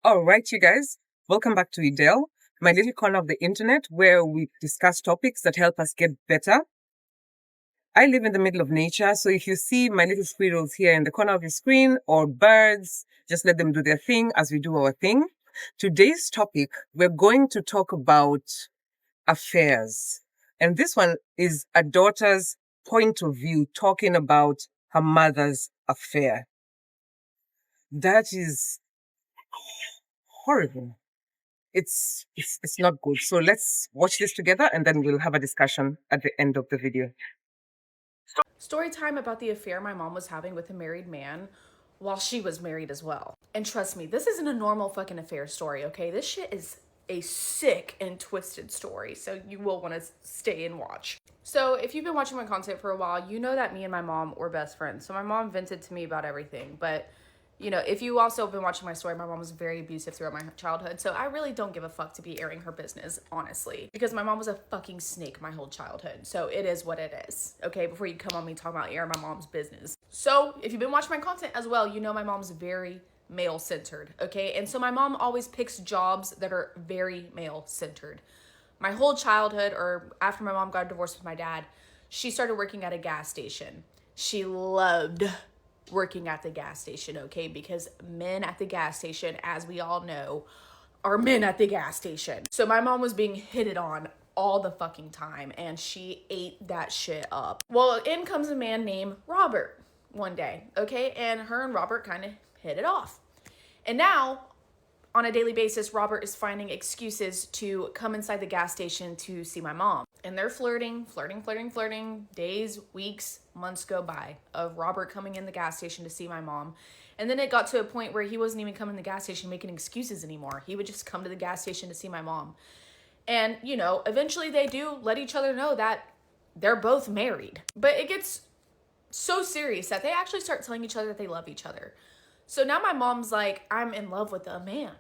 All right, you guys, welcome back to Edel, my little corner of the internet where we discuss topics that help us get better. I live in the middle of nature, so if you see my little squirrels here in the corner of your screen or birds, just let them do their thing as we do our thing. Today's topic, we're going to talk about affairs. And this one is a daughter's point of view talking about her mother's affair. That is horrible. It's not good. So let's watch this together and then we'll have a discussion at the end of the video. Story time about the affair my mom was having with a married man while she was married as well. And trust me, this isn't a normal fucking affair story, okay? This shit is a sick and twisted story, so you will want to stay and watch. So if you've been watching my content for a while, you know that me and my mom were best friends. So my mom vented to me about everything, but you know, if you also have been watching my story, my mom was very abusive throughout my childhood. So I really don't give a fuck to be airing her business, honestly. Because my mom was a fucking snake my whole childhood. So it is what it is. Okay, before you come on me talking about airing my mom's business. So if you've been watching my content as well, you know my mom's very male-centered. Okay, and so my mom always picks jobs that are very male-centered. My whole childhood, or after my mom got divorced with my dad, she started working at a gas station. She loved working at the gas station, okay? Because men at the gas station, as we all know, are men at the gas station. So my mom was being hitted on all the fucking time and she ate that shit up. Well, in comes a man named Robert one day, okay? And her and Robert kind of hit it off. And now, on a daily basis, Robert is finding excuses to come inside the gas station to see my mom. And they're flirting. Days, weeks, months go by of Robert coming in the gas station to see my mom. And then it got to a point where he wasn't even coming to the gas station making excuses anymore. He would just come to the gas station to see my mom. And, you know, eventually they do let each other know that they're both married. But it gets so serious that they actually start telling each other that they love each other. So now my mom's like, I'm in love with a man,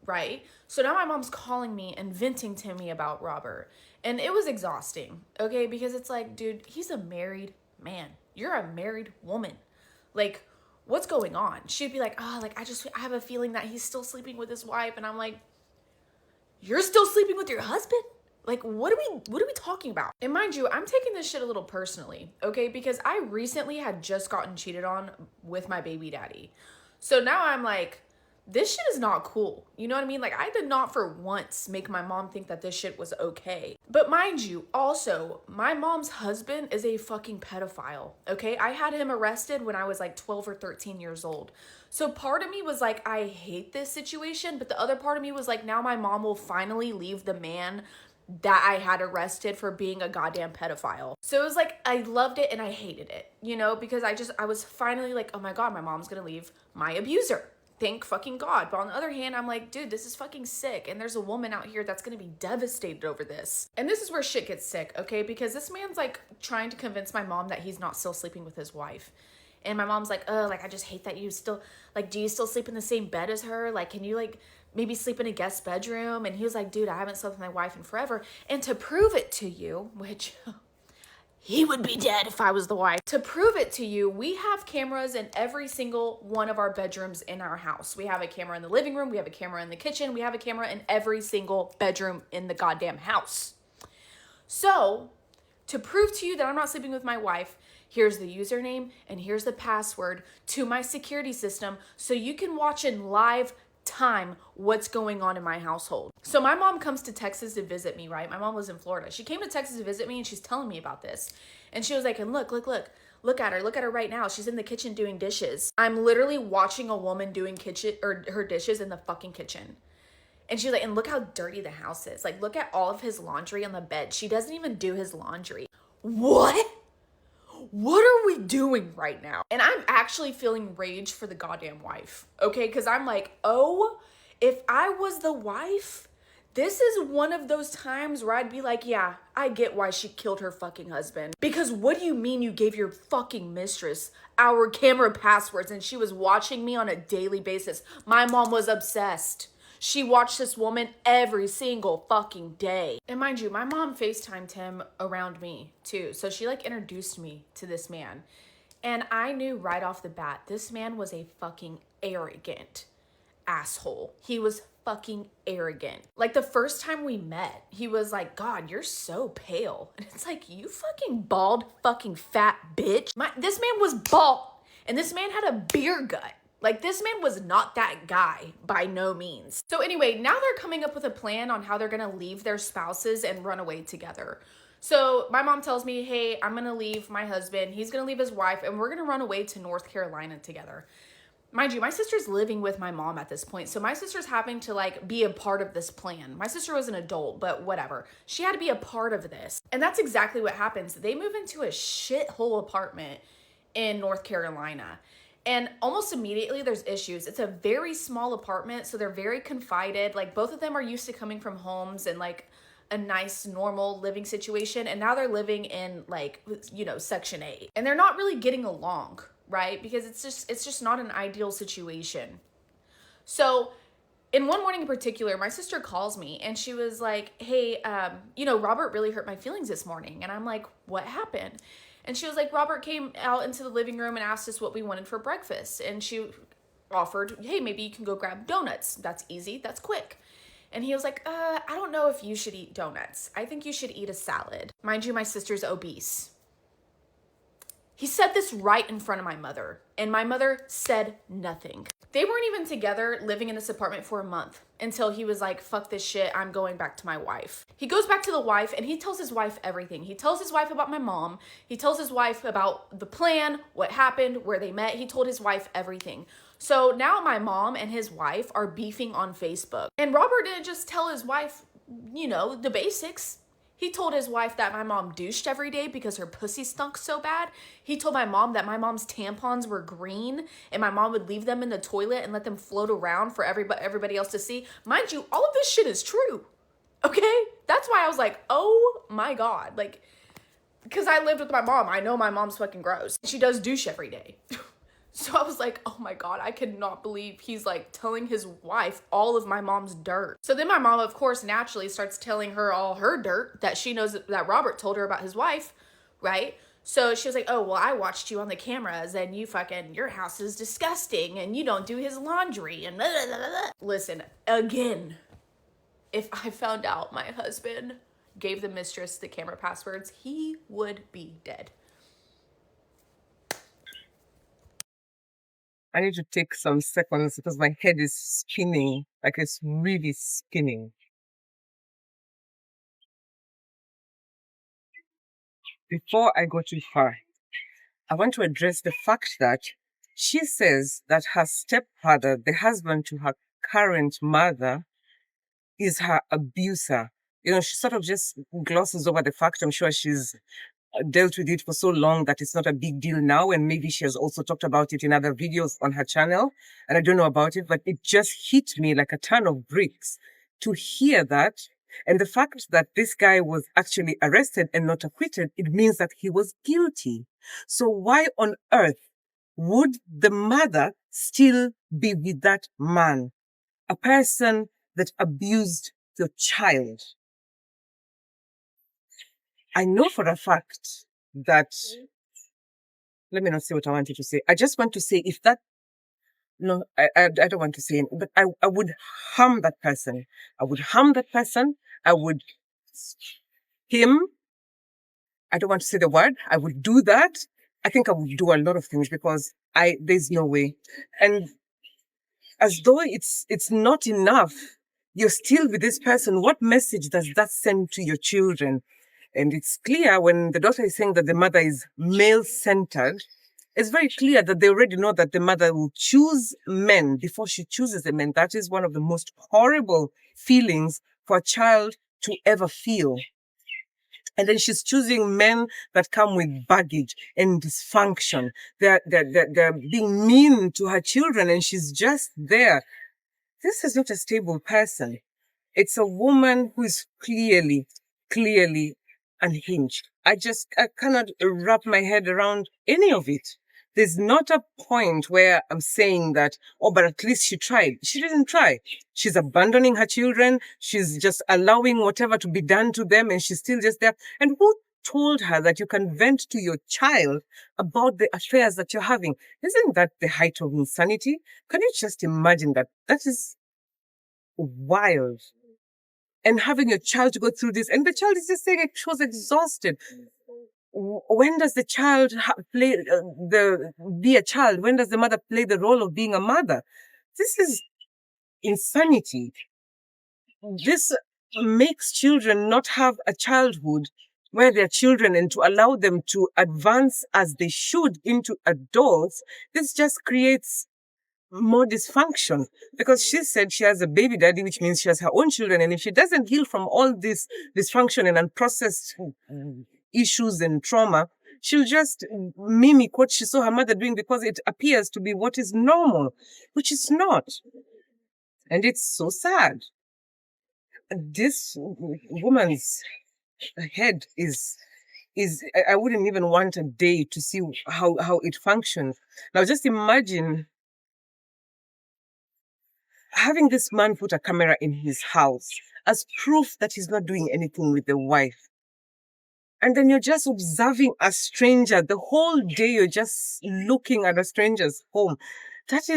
right? So now my mom's calling me and venting to me about Robert. And it was exhausting, okay? Because it's like, dude, he's a married man. You're a married woman. Like, what's going on? She'd be like, I have a feeling that he's still sleeping with his wife. And I'm like, you're still sleeping with your husband? Like, what are we talking about? And mind you, I'm taking this shit a little personally, okay? Because I recently had just gotten cheated on with my baby daddy. So now I'm like, this shit is not cool. You know what I mean? Like, I did not for once make my mom think that this shit was okay. But mind you, also, my mom's husband is a fucking pedophile, okay? I had him arrested when I was like 12 or 13 years old. So part of me was like, I hate this situation. But the other part of me was like, now my mom will finally leave the man that I had arrested for being a goddamn pedophile. So it was like, I loved it and I hated it, you know, because I was finally like, oh my God, my mom's gonna leave my abuser. Thank fucking God. But on the other hand, I'm like, dude, this is fucking sick. And there's a woman out here that's gonna be devastated over this. And this is where shit gets sick, okay? Because this man's like trying to convince my mom that he's not still sleeping with his wife. And my mom's like, oh, like, I just hate that you still, like, do you still sleep in the same bed as her? Like, can you, like, maybe sleep in a guest bedroom? And he was like, dude, I haven't slept with my wife in forever. And to prove it to you, which he would be dead if I was the wife. To prove it to you, we have cameras in every single one of our bedrooms in our house. We have a camera in the living room. We have a camera in the kitchen. We have a camera in every single bedroom in the goddamn house. So, to prove to you that I'm not sleeping with my wife, here's the username and here's the password to my security system so you can watch in live time what's going on in my household. So my mom comes to Texas to visit me, right? My mom was in Florida. She came to Texas to visit me and she's telling me about this. And she was like, and look at her right now. She's in the kitchen doing dishes. I'm literally watching a woman doing kitchen or her dishes in the fucking kitchen. And she's like, and look how dirty the house is. Like, look at all of his laundry on the bed. She doesn't even do his laundry. What? What are we doing right now? And I'm actually feeling rage for the goddamn wife, okay? Because I'm like, oh, if I was the wife, this is one of those times where I'd be like, yeah, I get why she killed her fucking husband. Because what do you mean you gave your fucking mistress our camera passwords and she was watching me on a daily basis? My mom was obsessed. She watched this woman every single fucking day. And mind you, my mom FaceTimed him around me too. So she like introduced me to this man. And I knew right off the bat, this man was a fucking arrogant, asshole. He was fucking arrogant. Like the first time we met, he was like, God, you're so pale. And it's like, you fucking bald fucking fat bitch. This man was bald and this man had a beer gut. Like this man was not that guy by no means. So anyway, now they're coming up with a plan on how they're gonna leave their spouses and run away together. So my mom tells me, hey, I'm gonna leave my husband, he's gonna leave his wife, and we're gonna run away to North Carolina together. Mind you, my sister's living with my mom at this point. So my sister's having to like be a part of this plan. My sister was an adult, but whatever. She had to be a part of this. And that's exactly what happens. They move into a shithole apartment in North Carolina. And almost immediately there's issues. It's a very small apartment, so they're very confided. Like both of them are used to coming from homes and like a nice normal living situation, and now they're living in like, you know, Section 8. And they're not really getting along, right? Because it's just not an ideal situation. So in one morning in particular, my sister calls me and she was like, hey, you know, Robert really hurt my feelings this morning. And I'm like, what happened? And she was like, Robert came out into the living room and asked us what we wanted for breakfast. And she offered, hey, maybe you can go grab donuts. That's easy. That's quick. And he was like, I don't know if you should eat donuts. I think you should eat a salad. Mind you, my sister's obese. He said this right in front of my mother, and my mother said nothing. They weren't even together living in this apartment for a month until he was like, fuck this shit, I'm going back to my wife. He goes back to the wife and he tells his wife everything. He tells his wife about my mom. He tells his wife about the plan, what happened, where they met. He told his wife everything. So now my mom and his wife are beefing on Facebook. And Robert didn't just tell his wife, you know, the basics. He told his wife that my mom douched every day because her pussy stunk so bad. He told my mom that my mom's tampons were green and my mom would leave them in the toilet and let them float around for everybody else to see. Mind you, all of this shit is true. Okay? That's why I was like, oh my God. Like, because I lived with my mom. I know my mom's fucking gross. She does douche every day. So I was like, oh my God, I could not believe he's like telling his wife all of my mom's dirt. So then my mom, of course, naturally starts telling her all her dirt that she knows that Robert told her about his wife, right? So she was like, oh, well, I watched you on the cameras and your house is disgusting and you don't do his laundry and blah, blah, blah, blah. Listen, again, if I found out my husband gave the mistress the camera passwords, he would be dead. I need to take some seconds because my head is spinning, like it's really spinning. Before I go too far, I want to address the fact that she says that her stepfather, the husband to her current mother, is her abuser. You know, she sort of just glosses over the fact. I'm sure she's dealt with it for so long that it's not a big deal now. And maybe she has also talked about it in other videos on her channel. And I don't know about it, but it just hit me like a ton of bricks to hear that. And the fact that this guy was actually arrested and not acquitted, it means that he was guilty. So why on earth would the mother still be with that man, a person that abused the child? I know for a fact that, let me not say what I wanted to say. I just want to say if that, no, I don't want to say, but I would harm that person. I would harm that person. I would, him, I don't want to say the word. I would do that. I think I would do a lot of things because there's no way. And as though it's not enough, you're still with this person. What message does that send to your children? And it's clear when the daughter is saying that the mother is male-centered, it's very clear that they already know that the mother will choose men before she chooses a man. That is one of the most horrible feelings for a child to ever feel. And then she's choosing men that come with baggage and dysfunction. They're being mean to her children and she's just there. This is not a stable person. It's a woman who is clearly unhinged. I cannot wrap my head around any of it. There's not a point where I'm saying that, oh, but at least she tried. She didn't try. She's abandoning her children. She's just allowing whatever to be done to them and she's still just there. And who told her that you can vent to your child about the affairs that you're having. Isn't that the height of insanity? Can you just imagine that? That is wild. And having your child to go through this, and the child is just saying she was exhausted. When does the child be a child? When does the mother play the role of being a mother? This is insanity. This makes children not have a childhood where they're children, and to allow them to advance as they should into adults. This just creates more dysfunction, because she said she has a baby daddy, which means she has her own children. And if she doesn't heal from all this dysfunction and unprocessed issues and trauma, she'll just mimic what she saw her mother doing because it appears to be what is normal, which is not. And it's so sad. This woman's head is I wouldn't even want a day to see how it functions. Now just imagine having this man put a camera in his house as proof that he's not doing anything with the wife. And then you're just observing a stranger the whole day. You're just looking at a stranger's home. It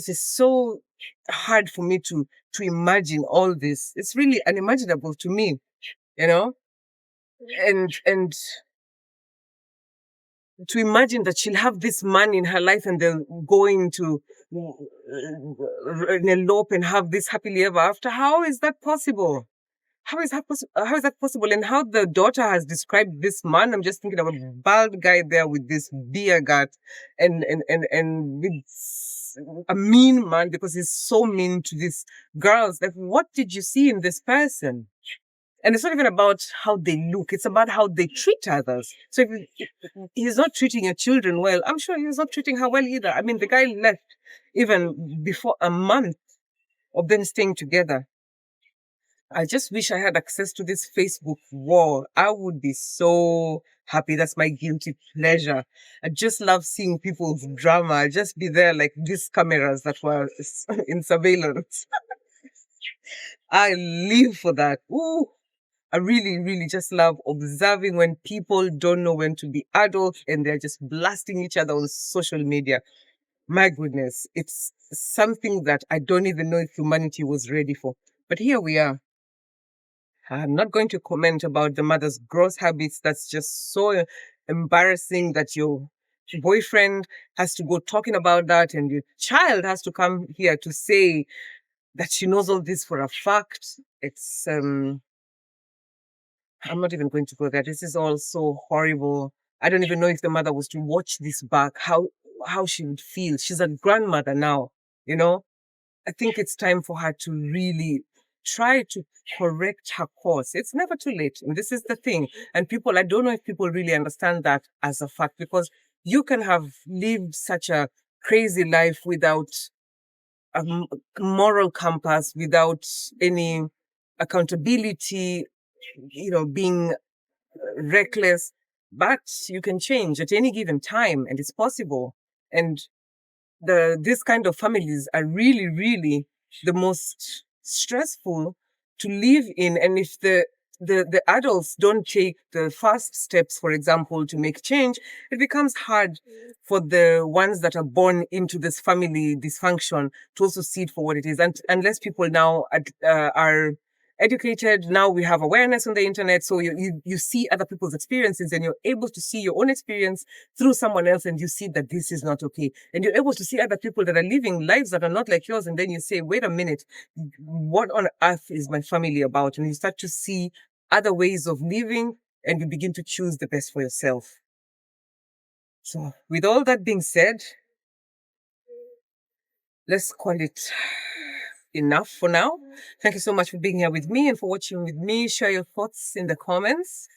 is so hard for me to imagine all this. It's really unimaginable to me, you know? And to imagine that she'll have this man in her life and they're going to elope and have this happily ever after. How is that possible? How is that possible? And how the daughter has described this man, I'm just thinking of a bald guy there with this beer gut and with a mean man, because he's so mean to these girls. Like, what did you see in this person? And it's not even about how they look. It's about how they treat others. So if he's not treating your children well, I'm sure he's not treating her well either. I mean, the guy left even before a month of them staying together. I just wish I had access to this Facebook wall. I would be so happy. That's my guilty pleasure. I just love seeing people's drama. I'll just be there like these cameras that were in surveillance. I live for that. Ooh. I really, really just love observing when people don't know when to be adults and they're just blasting each other on social media. My goodness, it's something that I don't even know if humanity was ready for. But here we are. I'm not going to comment about the mother's gross habits. That's just so embarrassing that your boyfriend has to go talking about that and your child has to come here to say that she knows all this for a fact. It's, I'm not even going to go there. This is all so horrible. I don't even know if the mother was to watch this back, how she would feel. She's a grandmother now, you know? I think it's time for her to really try to correct her course. It's never too late. And this is the thing. And I don't know if people really understand that as a fact, because you can have lived such a crazy life without a moral compass, without any accountability, being reckless, but you can change at any given time, and it's possible. And this kind of families are really, really the most stressful to live in. And if the adults don't take the first steps, for example, to make change, it becomes hard for the ones that are born into this family dysfunction to also see it for what it is. And unless people now are educated, now we have awareness on the internet, so you see other people's experiences and you're able to see your own experience through someone else, and you see that this is not okay, and you're able to see other people that are living lives that are not like yours, and then you say, wait a minute, what on earth is my family about? And you start to see other ways of living and you begin to choose the best for yourself. So with all that being said, let's call it enough for now. Thank you so much for being here with me and for watching with me. Share your thoughts in the comments.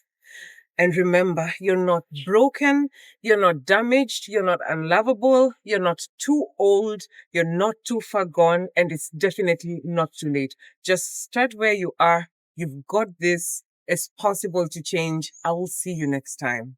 And remember, you're not broken, you're not damaged, you're not unlovable, you're not too old, you're not too far gone, and it's definitely not too late. Just start where you are. You've got this. It's possible to change. I will see you next time.